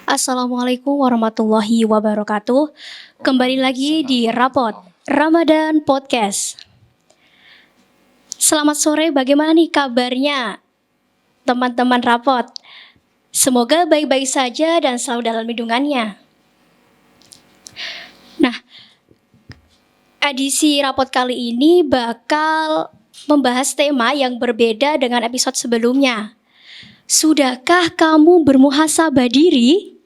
Assalamualaikum warahmatullahi wabarakatuh. Kembali lagi di Rapot Ramadan Podcast. Selamat sore, bagaimana nih kabarnya teman-teman Rapot? Semoga baik-baik saja dan selalu dalam lindungannya. Nah, edisi Rapot kali ini bakal membahas tema yang berbeda dengan episode sebelumnya. Sudahkah kamu bermuhasabah diri?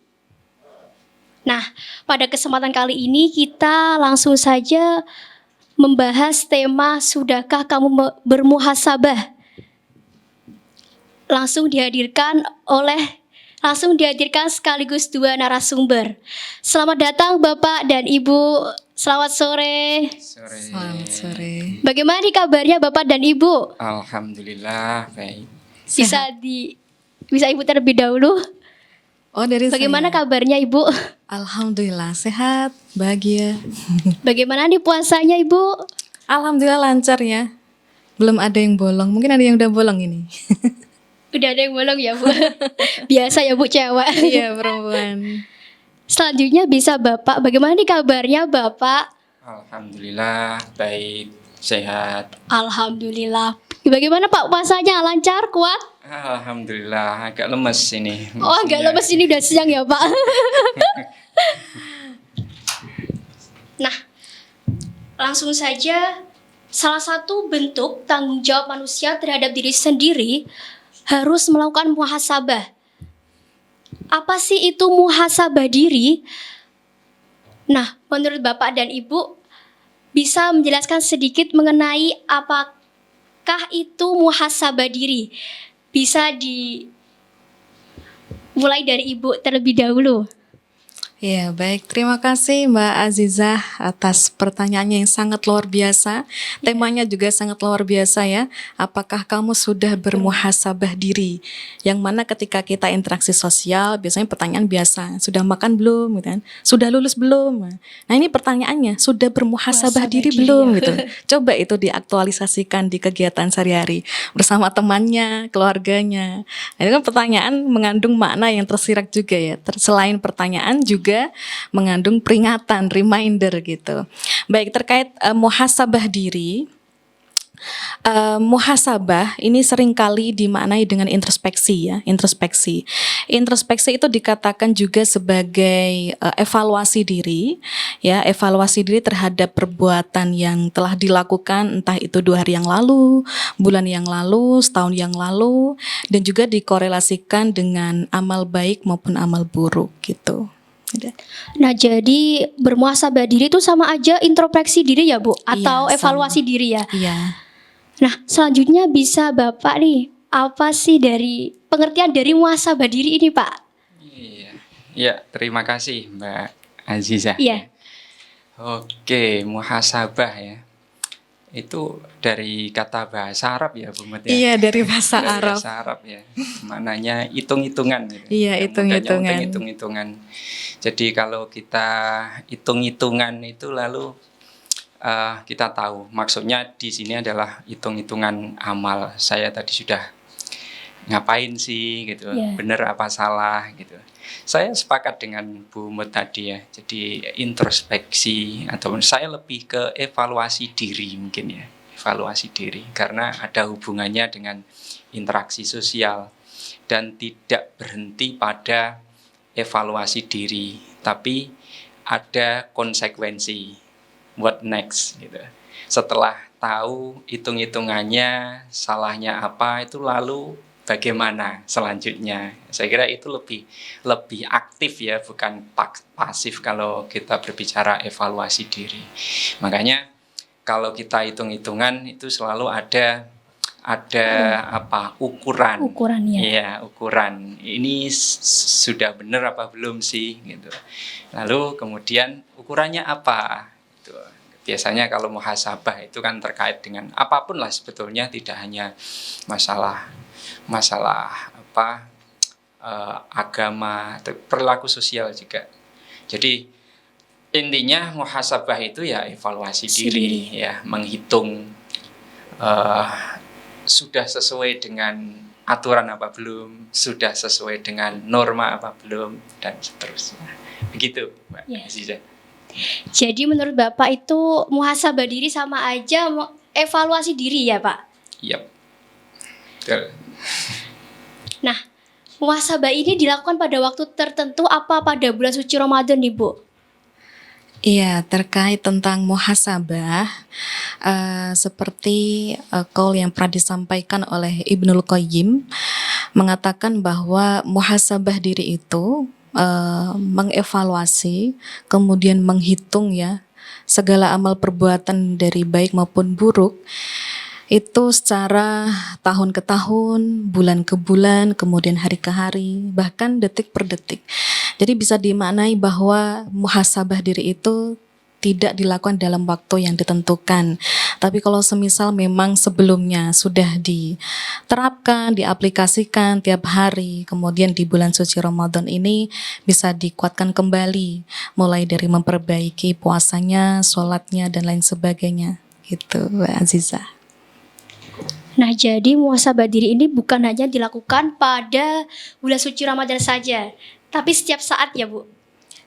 Nah, pada kesempatan kali ini kita langsung saja membahas tema sudahkah kamu bermuhasabah. Langsung dihadirkan sekaligus dua narasumber. Selamat datang Bapak dan Ibu. Selamat sore. Selamat sore. Bagaimana nih kabarnya Bapak dan Ibu? Alhamdulillah baik. Bisa Ibu terlebih dahulu? Oh, dari Bagaimana saya. kabarnya Ibu? Alhamdulillah sehat, bahagia. Bagaimana nih puasanya Ibu? Alhamdulillah lancar ya. Belum ada yang bolong. Mungkin ada yang udah bolong ini. Udah ada yang bolong ya Bu? Biasa ya Bu, cewek. Iya, perempuan. Selanjutnya bisa Bapak, bagaimana nih kabarnya Bapak? Alhamdulillah baik, sehat. Alhamdulillah. Bagaimana Pak puasanya, lancar, kuat? Alhamdulillah agak lemes ini. Oh, agak lemes, ini udah siang ya Pak. Nah, langsung saja, salah satu bentuk tanggung jawab manusia terhadap diri sendiri harus melakukan muhasabah. Apa sih itu muhasabah diri? Nah, menurut Bapak dan Ibu, bisa menjelaskan sedikit mengenai apakah itu muhasabah diri? Bisa dimulai dari Ibu terlebih dahulu. Ya, baik. Terima kasih Mbak Azizah atas pertanyaannya yang sangat luar biasa. Temanya juga sangat luar biasa ya. Apakah kamu sudah bermuhasabah diri? Yang mana ketika kita interaksi sosial, biasanya pertanyaan biasa, sudah makan belum? Gitu kan? Sudah lulus belum? Nah, ini pertanyaannya, sudah bermuhasabah diri belum? Gitu. Coba itu diaktualisasikan di kegiatan sehari-hari bersama temannya, keluarganya. Nah, itu kan pertanyaan mengandung makna yang tersirat juga ya. Selain pertanyaan juga mengandung peringatan, reminder gitu. Baik, terkait muhasabah diri. Muhasabah ini seringkali dimaknai dengan introspeksi ya, introspeksi. Introspeksi itu dikatakan juga sebagai evaluasi diri, ya, evaluasi diri terhadap perbuatan yang telah dilakukan, entah itu 2 hari yang lalu, bulan yang lalu, setahun yang lalu, dan juga dikorelasikan dengan amal baik maupun amal buruk gitu. Nah, jadi bermuhasabah diri itu sama aja introspeksi diri ya Bu? Atau Iya, evaluasi sama. diri ya? Iya. Nah, selanjutnya bisa Bapak nih, apa sih dari pengertian dari muhasabah diri ini Pak? Iya, ya, terima kasih Mbak Azizah. Iya. Oke, muhasabah ya. Itu dari kata bahasa Arab ya Bu Met ya? Iya, dari bahasa Dari Arab. bahasa Arab ya. Maknanya hitung-hitungan gitu. Iya, Yang hitung-hitungan. mudahnya hitung-hitungan. Jadi kalau kita hitung-hitungan itu lalu kita tahu maksudnya di sini adalah hitung-hitungan amal. Saya tadi sudah ngapain sih gitu, benar apa salah gitu. Saya sepakat dengan Bu Mut tadi ya. Jadi introspeksi atau saya lebih ke evaluasi diri mungkin ya. Evaluasi diri karena ada hubungannya dengan interaksi sosial dan tidak berhenti pada evaluasi diri, tapi ada konsekuensi. What next gitu. Setelah tahu hitung-hitungannya, salahnya apa, itu lalu bagaimana selanjutnya. Saya kira itu lebih aktif ya, bukan pasif kalau kita berbicara evaluasi diri. Makanya kalau kita hitung-hitungan itu selalu ada ukuran. Ukurannya. Iya, ukuran. Ini sudah benar apa belum sih gitu. Lalu kemudian ukurannya apa? Gitu. Biasanya kalau muhasabah itu kan terkait dengan apapun lah sebetulnya, tidak hanya masalah agama, perilaku sosial juga. Jadi intinya muhasabah itu ya evaluasi diri ya, menghitung sudah sesuai dengan aturan apa belum, sudah sesuai dengan norma apa belum, dan seterusnya. Begitu, Mbak Aziza. Jadi menurut Bapak itu muhasabah diri sama aja evaluasi diri ya Pak? Yap. Betul. Nah, muhasabah ini dilakukan pada waktu tertentu apa pada bulan suci Ramadan nih Bu? Iya, terkait tentang muhasabah, seperti qaul yang pernah disampaikan oleh Ibnul Qayyim, mengatakan bahwa muhasabah diri itu mengevaluasi, kemudian menghitung ya segala amal perbuatan dari baik maupun buruk, itu secara tahun ke tahun, bulan ke bulan, kemudian hari ke hari, bahkan detik per detik. Jadi bisa dimaknai bahwa muhasabah diri itu tidak dilakukan dalam waktu yang ditentukan. Tapi kalau semisal memang sebelumnya sudah diterapkan, diaplikasikan tiap hari, kemudian di bulan suci Ramadan ini bisa dikuatkan kembali, mulai dari memperbaiki puasanya, sholatnya, dan lain sebagainya. Gitu, Mbak Aziza. Nah, jadi muhasabah diri ini bukan hanya dilakukan pada bulan suci Ramadan saja, tapi setiap saat ya Bu?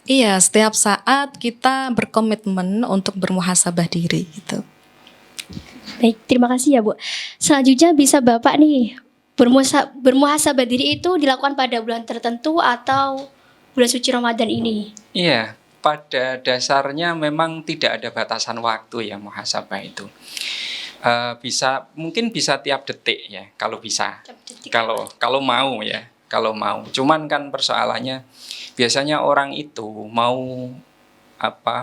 Iya, setiap saat kita berkomitmen untuk bermuhasabah diri gitu. Baik, terima kasih ya Bu. Selanjutnya bisa Bapak nih, bermuhasabah diri itu dilakukan pada bulan tertentu atau bulan suci Ramadan ini? Iya, pada dasarnya memang tidak ada batasan waktu ya muhasabah itu. Mungkin bisa tiap detik ya, kalau bisa. Kalau mau ya, kalau mau. Cuman kan persoalannya biasanya orang itu mau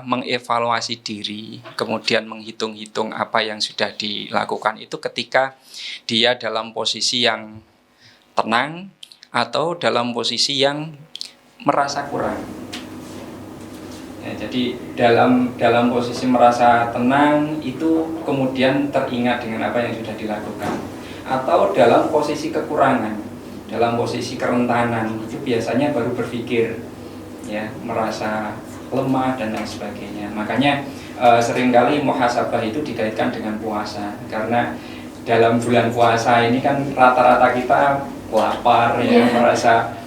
mengevaluasi diri, kemudian menghitung-hitung apa yang sudah dilakukan itu ketika dia dalam posisi yang tenang atau dalam posisi yang merasa kurang. Ya, jadi dalam posisi merasa tenang itu kemudian teringat dengan apa yang sudah dilakukan, atau dalam posisi kekurangan, dalam posisi kerentanan itu biasanya baru berpikir ya, merasa lemah dan lain sebagainya. Makanya seringkali muhasabah itu dikaitkan dengan puasa, karena dalam bulan puasa ini kan rata-rata kita lapar ya,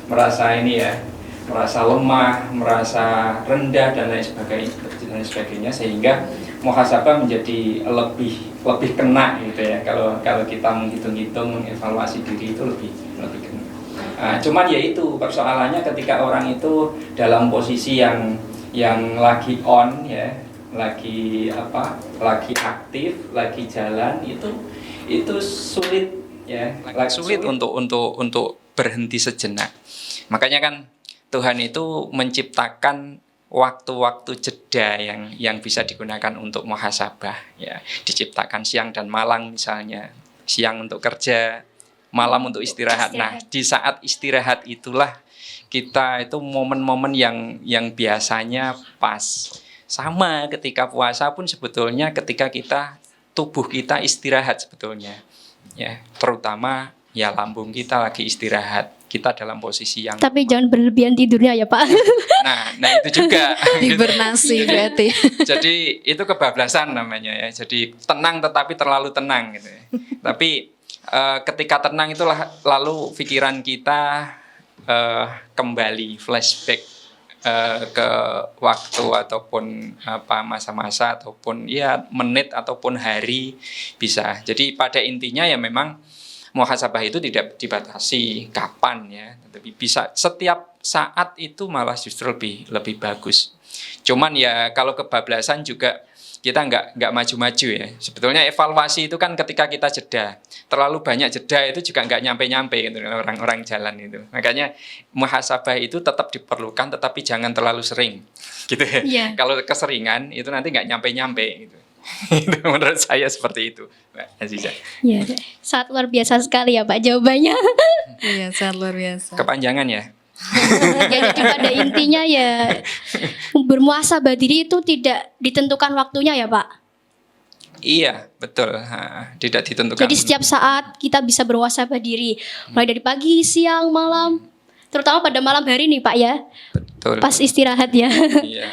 merasa ini ya, merasa lemah, merasa rendah dan lain sebagainya, sehingga muhasabah menjadi lebih kena gitu ya. Kalau kita menghitung-hitung, mengevaluasi diri itu lebih kena. Cuman ya itu persoalannya ketika orang itu dalam posisi yang lagi on ya, lagi aktif, lagi jalan, itu sulit ya, sulit untuk berhenti sejenak. Makanya kan Tuhan itu menciptakan waktu-waktu jeda yang bisa digunakan untuk muhasabah ya. Diciptakan siang dan malam misalnya. Siang untuk kerja, malam untuk istirahat. Nah, di saat istirahat itulah kita itu momen-momen yang biasanya pas. Sama ketika puasa pun sebetulnya ketika tubuh kita istirahat sebetulnya. Ya, terutama ya lambung kita lagi istirahat. Kita dalam posisi yang tapi jangan berlebihan tidurnya ya Pak. Nah itu juga hibernasi berarti. Jadi itu kebablasan namanya ya. Jadi tenang tetapi terlalu tenang gitu ya. Tapi ketika tenang itulah lalu pikiran kita kembali flashback ke waktu ataupun masa-masa ataupun ya menit ataupun hari bisa. Jadi pada intinya ya memang muhasabah itu tidak dibatasi kapan ya, tapi bisa setiap saat itu malah justru lebih bagus. Cuman ya kalau kebablasan juga kita nggak maju-maju ya. Sebetulnya evaluasi itu kan ketika kita jeda, terlalu banyak jeda itu juga nggak nyampe-nyampe gitu, orang-orang jalan itu. Makanya muhasabah itu tetap diperlukan, tetapi jangan terlalu sering, gitu ya. Yeah. Kalau keseringan itu nanti nggak nyampe-nyampe gitu. Itu menurut saya seperti itu, Mbak Aziza. Ya, sangat luar biasa sekali ya Pak jawabannya. Iya, sangat luar biasa. Kepanjangan ya. Ya, jadi pada intinya ya bermuhasabah diri itu tidak ditentukan waktunya ya Pak. Iya, betul. Tidak ditentukan. Jadi setiap saat kita bisa bermuhasabah diri, mulai dari pagi, siang, malam, terutama pada malam hari nih Pak ya. Betul. Pas istirahat ya. Iya.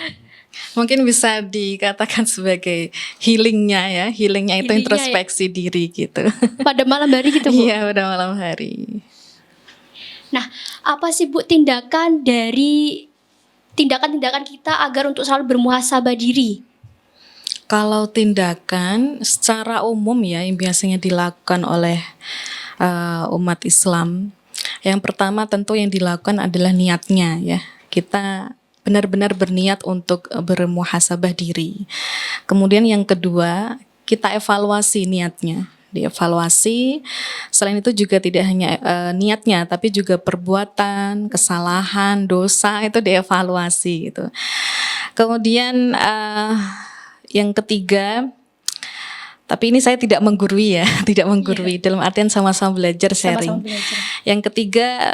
Mungkin bisa dikatakan sebagai healingnya ya, healingnya itu Healingnya ya. introspeksi diri gitu. Pada malam hari gitu, Bu? Iya, pada malam hari. Nah, apa sih Bu tindakan-tindakan kita agar untuk selalu bermuhasabah diri? Kalau tindakan secara umum ya yang biasanya dilakukan oleh umat Islam, yang pertama tentu yang dilakukan adalah niatnya ya. Kita benar-benar berniat untuk bermuhasabah diri. Kemudian yang kedua, kita evaluasi niatnya. Dievaluasi. Selain itu juga tidak hanya niatnya, tapi juga perbuatan, kesalahan, dosa itu dievaluasi gitu. Kemudian yang ketiga, tapi ini saya tidak menggurui ya, tidak menggurui dalam artian sama-sama belajar sharing. Sama-sama belajar. Yang ketiga,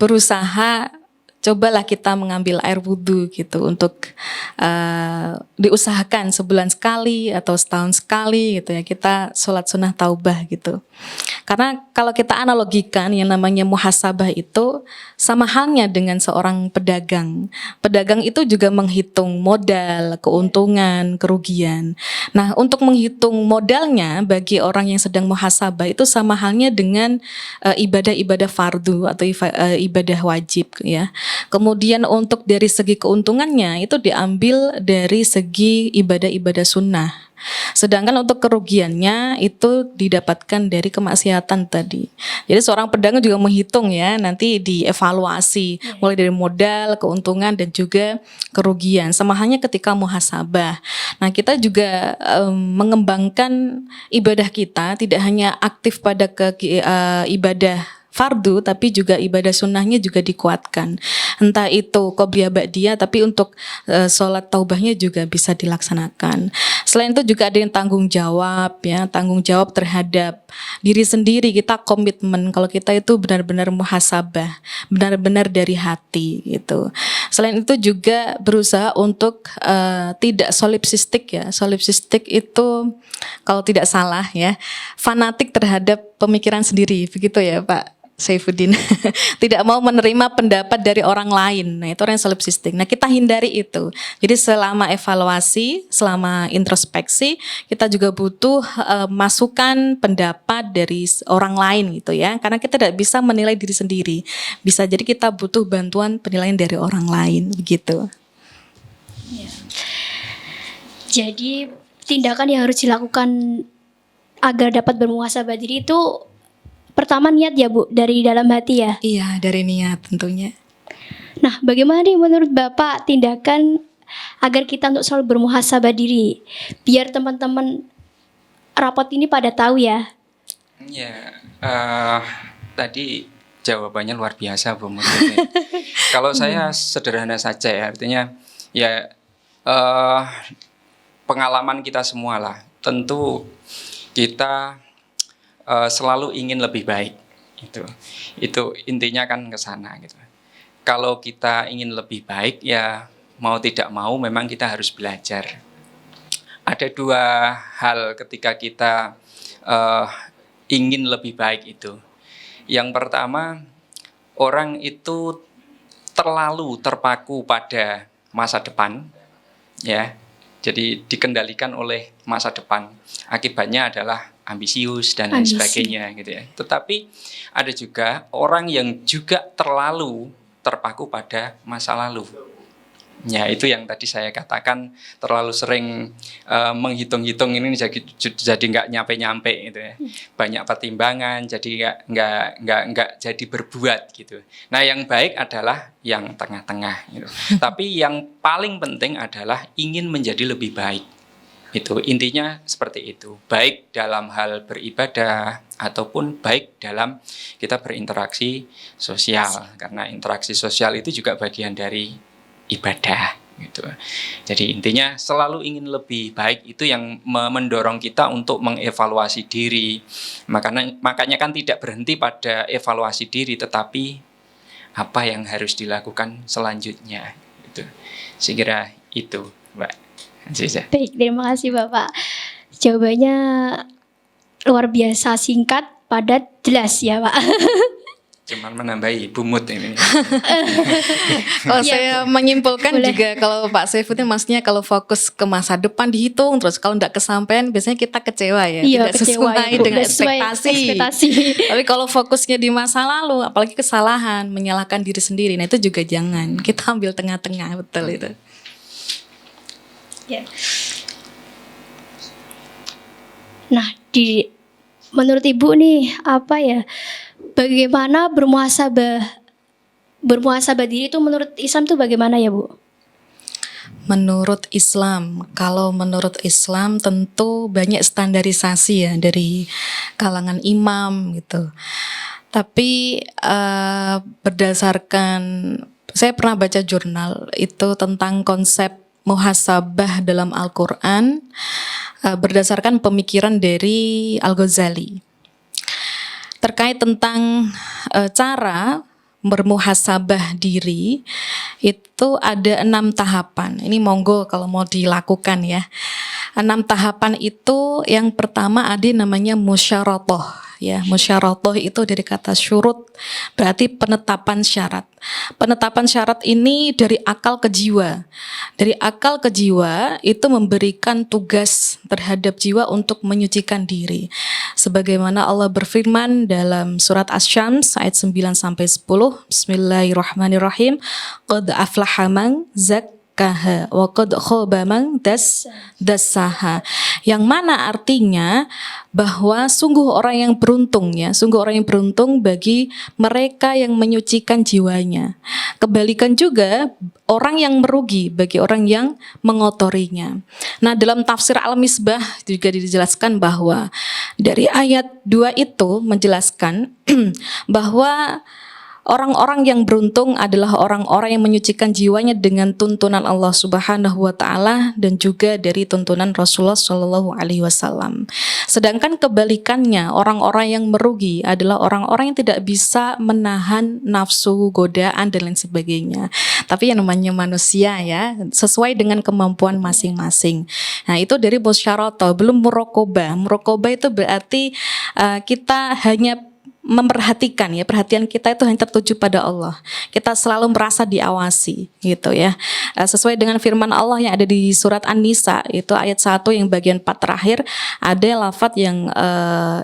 berusaha cobalah kita mengambil air wudhu gitu untuk diusahakan sebulan sekali atau setahun sekali gitu ya, kita sholat sunnah taubah gitu. Karena kalau kita analogikan yang namanya muhasabah itu sama halnya dengan seorang pedagang. Pedagang itu juga menghitung modal, keuntungan, kerugian. Nah, untuk menghitung modalnya bagi orang yang sedang muhasabah itu sama halnya dengan ibadah-ibadah fardu atau ibadah wajib ya. Kemudian untuk dari segi keuntungannya itu diambil dari segi ibadah-ibadah sunnah. Sedangkan untuk kerugiannya itu didapatkan dari kemaksiatan tadi. Jadi seorang pedagang juga menghitung ya, nanti dievaluasi mulai dari modal, keuntungan dan juga kerugian. Sama halnya ketika muhasabah. Nah, kita juga mengembangkan ibadah kita tidak hanya aktif pada ibadah fardu tapi juga ibadah sunnahnya juga dikuatkan. Entah itu qobliyah ba'diyah tapi untuk sholat taubahnya juga bisa dilaksanakan. Selain itu juga ada yang tanggung jawab ya, tanggung jawab terhadap diri sendiri, kita komitmen kalau kita itu benar-benar muhasabah, benar-benar dari hati gitu. Selain itu juga berusaha untuk tidak solipsistik ya. Solipsistik itu kalau tidak salah ya, fanatik terhadap pemikiran sendiri, begitu ya Pak Saifuddin. Tidak mau menerima pendapat dari orang lain. Nah, itu orang yang solipsistik. Nah, kita hindari itu. Jadi selama evaluasi, selama introspeksi, kita juga butuh masukan pendapat dari orang lain gitu ya. Karena kita tidak bisa menilai diri sendiri. Bisa jadi kita butuh bantuan penilaian dari orang lain begitu. Jadi tindakan yang harus dilakukan agar dapat bermuhasabah diri itu pertama niat ya Bu, dari dalam hati ya. Iya, dari niat tentunya. Nah, bagaimana nih menurut Bapak tindakan agar kita untuk selalu bermuhasabah diri? Biar teman-teman rapot ini pada tahu ya. Ya, tadi jawabannya luar biasa Bu Murti. Kalau saya sederhana saja ya, artinya ya pengalaman kita semua lah. Tentu kita selalu ingin lebih baik. Itu intinya kan ke sana gitu. Kalau kita ingin lebih baik ya mau tidak mau memang kita harus belajar. Ada dua hal ketika kita ingin lebih baik itu. Yang pertama, orang itu terlalu terpaku pada masa depan ya. Jadi dikendalikan oleh masa depan. Akibatnya adalah ambisius dan lain sebagainya gitu ya. Tetapi ada juga orang yang juga terlalu terpaku pada masa lalu. Ya, itu yang tadi saya katakan terlalu sering menghitung-hitung ini jadi nggak nyampe-nyampe gitu ya. Banyak pertimbangan jadi nggak jadi berbuat gitu. Nah, yang baik adalah yang tengah-tengah gitu. Tapi yang paling penting adalah ingin menjadi lebih baik. Itu intinya seperti itu. Baik dalam hal beribadah ataupun baik dalam kita berinteraksi sosial. Karena interaksi sosial itu juga bagian dari ibadah gitu. Jadi intinya selalu ingin lebih baik, itu yang mendorong kita untuk mengevaluasi diri. Makanya kan tidak berhenti pada evaluasi diri, tetapi apa yang harus dilakukan selanjutnya gitu. Saya kira itu, Mbak Aziza. Baik, terima kasih Bapak. Jawabannya luar biasa, singkat, padat, jelas ya Pak. Cuman menambahi bumut ini. Kalau Iya, saya menyimpulkan Boleh. juga kalau Pak Saifuddin maksudnya kalau fokus ke masa depan dihitung terus kalau tidak kesampaian biasanya kita kecewa ya, Iya, tidak kecewa sesuai ya, Bu. dengan Nggak sesuai ekspektasi. Tapi kalau fokusnya di masa lalu, apalagi kesalahan, menyalahkan diri sendiri, nah itu juga jangan. Kita ambil tengah-tengah, betul itu. Ya. Nah, menurut Ibu nih apa ya? Bagaimana bermuhasabah diri itu menurut Islam tuh bagaimana ya, Bu? Menurut Islam, kalau menurut Islam tentu banyak standarisasi ya dari kalangan imam gitu. Tapi berdasarkan saya pernah baca jurnal itu tentang konsep muhasabah dalam Al-Quran berdasarkan pemikiran dari Al-Ghazali terkait tentang cara bermuhasabah diri itu ada 6 tahapan. Ini monggo kalau mau dilakukan ya. 6 tahapan itu yang pertama ada namanya musyaratah. Ya, musyaratah itu dari kata syurut, berarti penetapan syarat. Penetapan syarat ini dari akal ke jiwa. Dari akal ke jiwa itu memberikan tugas terhadap jiwa untuk menyucikan diri. Sebagaimana Allah berfirman dalam surat Asy-Syams ayat 9 sampai 10, Bismillahirrahmanirrahim. Qad aflaha man zakkaha wa qad khaba man dassaha. Yang mana artinya bahwa sungguh orang yang beruntung ya, sungguh orang yang beruntung bagi mereka yang menyucikan jiwanya. Kebalikan juga orang yang merugi bagi orang yang mengotorinya. Nah, dalam tafsir Al-Misbah juga dijelaskan bahwa dari ayat 2 itu menjelaskan bahwa orang-orang yang beruntung adalah orang-orang yang menyucikan jiwanya dengan tuntunan Allah Subhanahu wa taala dan juga dari tuntunan Rasulullah Shallallahu alaihi wasallam. Sedangkan kebalikannya, orang-orang yang merugi adalah orang-orang yang tidak bisa menahan nafsu, godaan dan lain sebagainya. Tapi yang namanya manusia ya, sesuai dengan kemampuan masing-masing. Nah, itu dari musyaratah, belum muraqabah. Muraqabah itu berarti kita hanya memperhatikan ya, perhatian kita itu hanya tertuju pada Allah. Kita selalu merasa diawasi gitu ya. Sesuai dengan firman Allah yang ada di surat An-Nisa itu ayat 1 yang bagian 4 terakhir ada lafaz yang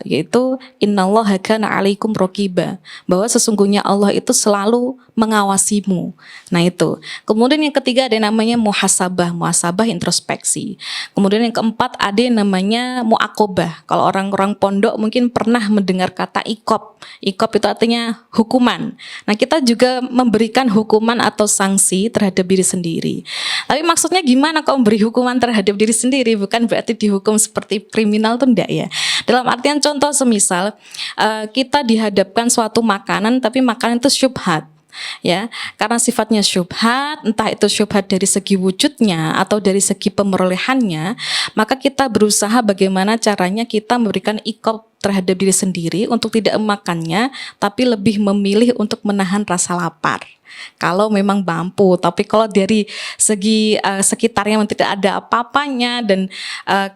yaitu innallaha kana 'alaikum raqiba, bahwa sesungguhnya Allah itu selalu mengawasimu. Nah itu. Kemudian yang ketiga ada yang namanya muhasabah, muhasabah introspeksi. Kemudian yang keempat ada yang namanya muaqabah. Kalau orang-orang pondok mungkin pernah mendengar kata iqab. Iqab itu artinya hukuman. Nah, kita juga memberikan hukuman atau sanksi terhadap diri sendiri. Tapi maksudnya gimana kalau memberi hukuman terhadap diri sendiri? Bukan berarti dihukum seperti kriminal tuh enggak ya. Dalam artian contoh semisal kita dihadapkan suatu makanan tapi makanan itu syubhat. Ya, karena sifatnya syubhat, entah itu syubhat dari segi wujudnya atau dari segi pemerolehannya, maka kita berusaha bagaimana caranya kita memberikan iqab terhadap diri sendiri untuk tidak memakannya, tapi lebih memilih untuk menahan rasa lapar. Kalau memang mampu, tapi kalau dari segi sekitarnya tidak ada apa-apanya dan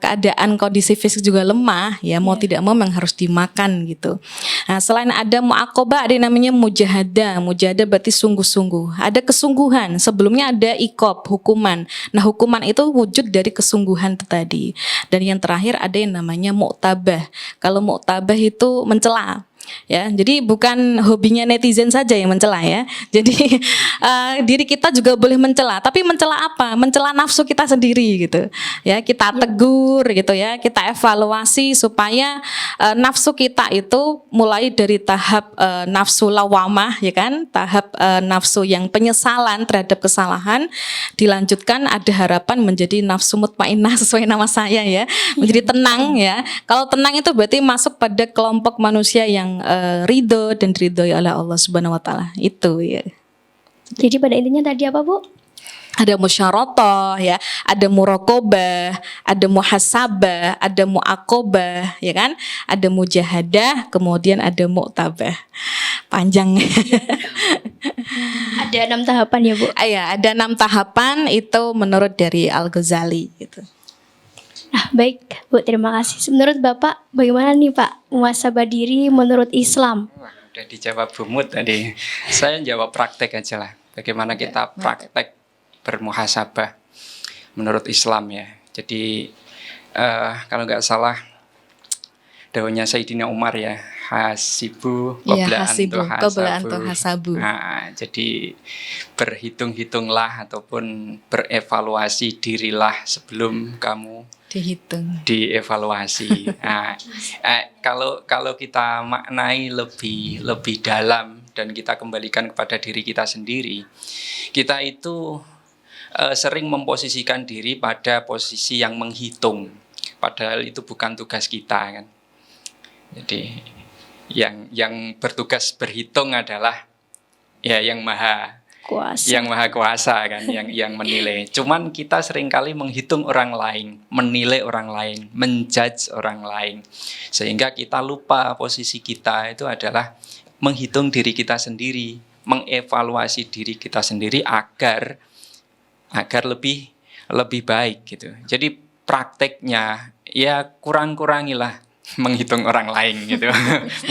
keadaan kondisi fisik juga lemah, ya mau tidak mau memang harus dimakan gitu. Nah, selain ada muaqabah, ada yang namanya mujahadah. Mujahadah berarti sungguh-sungguh. Ada kesungguhan. Sebelumnya ada iqab, hukuman. Nah, hukuman itu wujud dari kesungguhan itu tadi. Dan yang terakhir ada yang namanya mu'tabah. Kalau mu'tabah itu mencela. Ya, jadi bukan hobinya netizen saja yang mencela ya. Jadi diri kita juga boleh mencela, tapi mencela apa? Mencela nafsu kita sendiri gitu. Ya, kita tegur gitu ya, kita evaluasi supaya nafsu kita itu mulai dari tahap nafsu lawamah ya kan, tahap nafsu yang penyesalan terhadap kesalahan, dilanjutkan ada harapan menjadi nafsu mutmainnah sesuai nama saya ya, menjadi tenang ya. Kalau tenang itu berarti masuk pada kelompok manusia yang ridho dan diridhoi oleh Allah Subhanahu wa taala. Itu ya. Jadi pada intinya tadi apa, Bu? Ada musyaratah ya, ada muraqabah, ada muhasabah, ada muaqabah ya kan? Ada mujahadah, kemudian ada mu'tabah. Panjang. Ada 6 tahapan ya, Bu? Ya, ada 6 tahapan itu menurut dari Al-Ghazali gitu. Nah, baik Bu, terima kasih. Menurut Bapak, bagaimana nih Pak muhasabah diri menurut Islam? Udah dijawab Bumut tadi. Saya jawab praktek aja lah. Bagaimana kita praktek bermuhasabah menurut Islam ya. Jadi kalau nggak salah daunnya Sayyidina Umar ya, hasibu Ya, qabla antu hasabu. Nah, jadi berhitung-hitunglah ataupun berevaluasi dirilah sebelum kamu dievaluasi. Nah, kalau kita maknai lebih dalam dan kita kembalikan kepada diri kita sendiri, kita itu sering memposisikan diri pada posisi yang menghitung, padahal itu bukan tugas kita kan. Jadi yang bertugas berhitung adalah ya yang maha kuasa kan, yang menilai. Cuman kita seringkali menghitung orang lain, menilai orang lain, menjudge orang lain, sehingga kita lupa posisi kita itu adalah menghitung diri kita sendiri, mengevaluasi diri kita sendiri agar lebih baik gitu. Jadi prakteknya ya kurang-kurangilah menghitung orang lain gitu,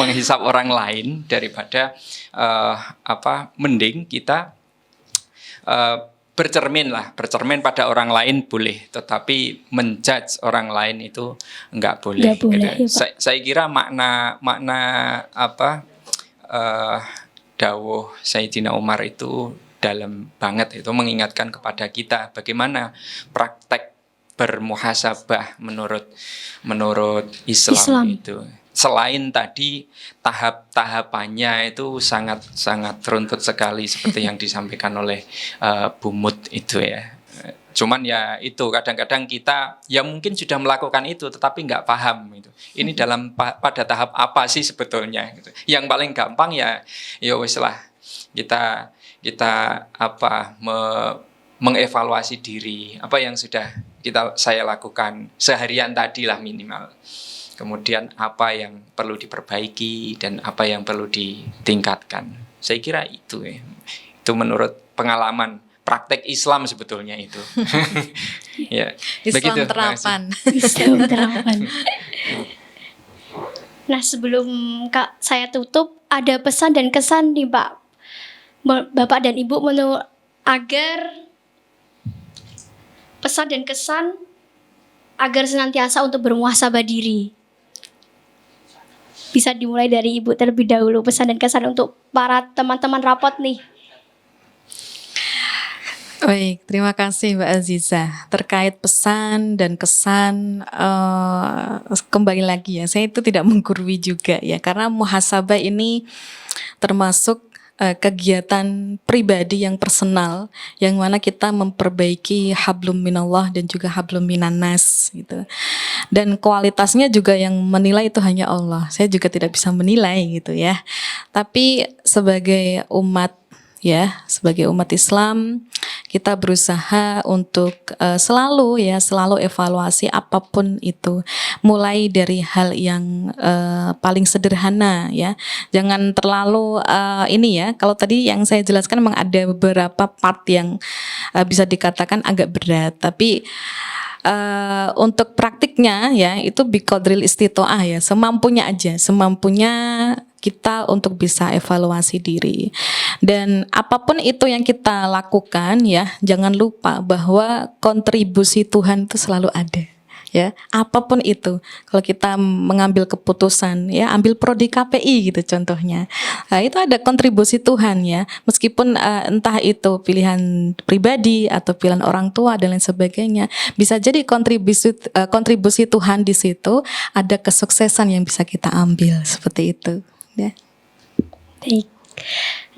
menghisap orang lain daripada mending kita bercermin pada orang lain boleh, tetapi menjudge orang lain itu enggak boleh. Enggak boleh, gitu. ya, Pak. Saya kira makna dawuh Sayyidina Umar itu dalam banget, itu mengingatkan kepada kita bagaimana praktek bermuhasabah menurut Islam itu. Selain tadi tahap-tahapannya itu sangat runtut sekali seperti yang disampaikan oleh Bumut itu ya. Cuman ya itu kadang-kadang kita ya mungkin sudah melakukan itu tetapi nggak paham itu. Ini pada tahap apa sih sebetulnya gitu. Yang paling gampang ya wis lah kita mengevaluasi diri, apa yang sudah saya lakukan seharian tadi lah minimal. Kemudian apa yang perlu diperbaiki dan apa yang perlu ditingkatkan. Saya kira itu ya. Itu menurut pengalaman praktek Islam sebetulnya itu. Ya, Islam terapan. Islam terapan. Nah, sebelum saya tutup, ada pesan dan kesan nih Pak, Bapak dan Ibu agar pesan dan kesan agar senantiasa untuk bermuhasabah diri. Bisa dimulai dari Ibu terlebih dahulu, pesan dan kesan untuk para teman-teman rapot nih. Baik, terima kasih Mbak Aziza. Terkait pesan dan kesan, kembali lagi ya, saya itu tidak menggurui juga ya, karena muhasabah ini termasuk kegiatan pribadi yang personal, yang mana kita memperbaiki hablum minallah dan juga hablum minannas gitu. Dan kualitasnya juga yang menilai itu hanya Allah. Saya juga tidak bisa menilai gitu ya. Tapi sebagai umat Islam, kita berusaha untuk selalu evaluasi apapun itu, mulai dari hal yang paling sederhana ya. Jangan terlalu kalau tadi yang saya jelaskan memang ada beberapa part yang bisa dikatakan agak berat, tapi untuk praktiknya ya itu biqadril istitoah ya, semampunya kita untuk bisa evaluasi diri. Dan apapun itu yang kita lakukan ya, jangan lupa bahwa kontribusi Tuhan itu selalu ada. Ya, apapun itu, kalau kita mengambil keputusan, ya ambil prodi KPI gitu contohnya, nah, itu ada kontribusi Tuhan ya, meskipun entah itu pilihan pribadi atau pilihan orang tua dan lain sebagainya, bisa jadi kontribusi Tuhan di situ ada kesuksesan yang bisa kita ambil seperti itu. Ya. Baik.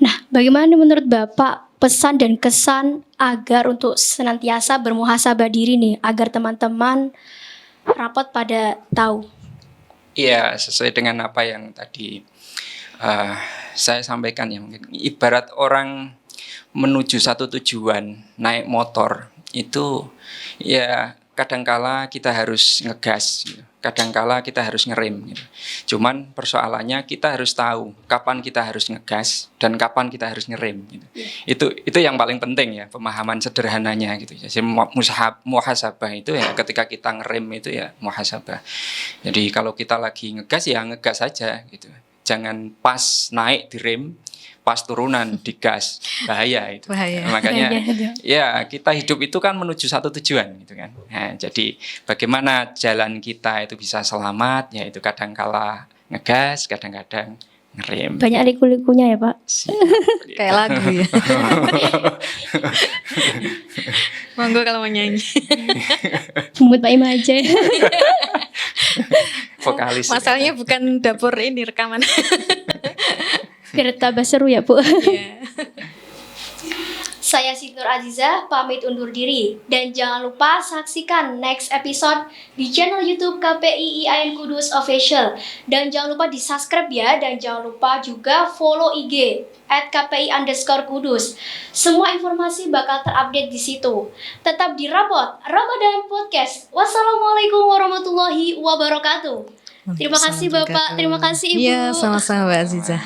Nah, bagaimana menurut Bapak pesan dan kesan agar untuk senantiasa bermuhasabah diri nih, agar teman-teman rapot pada tahu? Iya, sesuai dengan apa yang tadi saya sampaikan ya, mungkin ibarat orang menuju satu tujuan naik motor itu ya kadangkala kita harus ngegas gitu. Kadangkala kita harus ngerem gitu. Cuman persoalannya kita harus tahu kapan kita harus ngegas dan kapan kita harus ngerem gitu. Itu yang paling penting ya, pemahaman sederhananya gitu. Jadi muhasabah itu ya ketika kita ngerem itu ya muhasabah. Jadi kalau kita lagi ngegas ya ngegas saja gitu. jangan pas naik direm, pas turunan digas, bahaya itu. Bahaya. Makanya Bahaya. ya kita hidup itu kan menuju satu tujuan gitu kan. Nah, jadi bagaimana jalan kita itu bisa selamat, ya itu kadang-kala ngegas, kadang-kadang ngerem. Banyak liku-likunya ya Pak. Siap. Kayak lagu ya. Monggo kalau mau nyanyi. Mood Pak Ima aja. Vokalis. Masalahnya bukan dapur ini rekaman. Biar tambah seru ya Bu. Iya. Saya Siti Nur Aziza pamit undur diri dan jangan lupa saksikan next episode di channel YouTube KPI IAIN Kudus Official dan jangan lupa di subscribe ya dan jangan lupa juga follow IG @KPI_Kudus. Semua informasi bakal terupdate di situ. Tetap di Rapot Ramadan Podcast. Wassalamualaikum warahmatullahi wabarakatuh. Terima kasih Bapak, terima kasih Ibu. Iya, sama-sama Mbak Aziza.